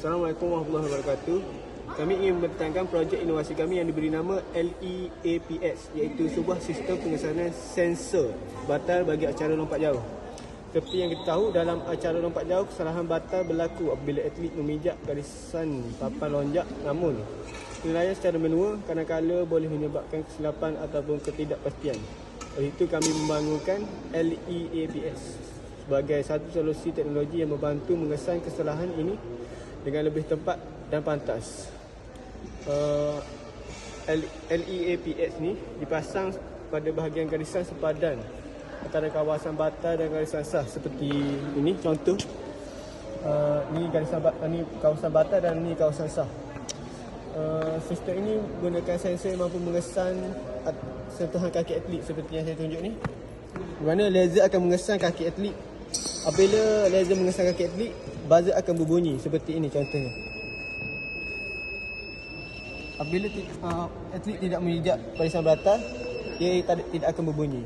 Assalamualaikum warahmatullahi wabarakatuh. Kami ingin mempertahankan projek inovasi kami yang diberi nama LEAPS, iaitu sebuah sistem pengesanan sensor batal bagi acara lompat jauh. Seperti yang kita tahu, dalam acara lompat jauh, kesalahan batal berlaku apabila atlet memijak garisan papan lonjak, namun penilaian secara manual kadang-kala boleh menyebabkan kesilapan ataupun ketidakpastian. Oleh itu kami membangunkan LEAPS sebagai satu solusi teknologi yang membantu mengesan kesalahan ini dengan lebih tepat dan pantas. LEAPS ni dipasang pada bahagian garisan sepadan antara kawasan batal dan garisan sah, seperti ini contoh. Ni garisan ni kawasan batal dan ni kawasan sah. Sistem ini menggunakan sensor yang mampu mengesan sentuhan kaki atlet seperti yang saya tunjuk ni. Di mana laser akan mengesan kaki atlet. Apabila laser mengesan kaki atlet, buzzer akan berbunyi seperti ini contohnya. Apabila atlet tidak memijak barisan batal, ia tidak akan berbunyi.